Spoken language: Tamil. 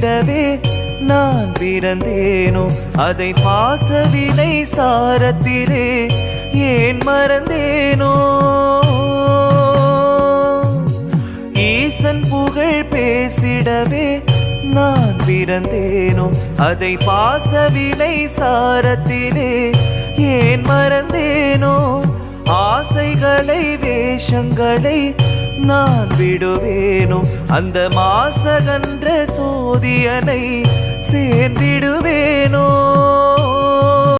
பேசிடவே நான் பிறந்தேனோ அதை பாசவினை சாரத்திலே ஏன் மறந்தேனோ ஈசன் புகழ் பேசிடவே நான் பிறந்தேனோ அதை பாசவினை சாரத்திலே ஏன் மறந்தேனோ ஆசைகளை வேஷங்களை நான் விடுவேனோ அந்த மாசகன்ற சோதியனை சேர்ந்திடுவேனோ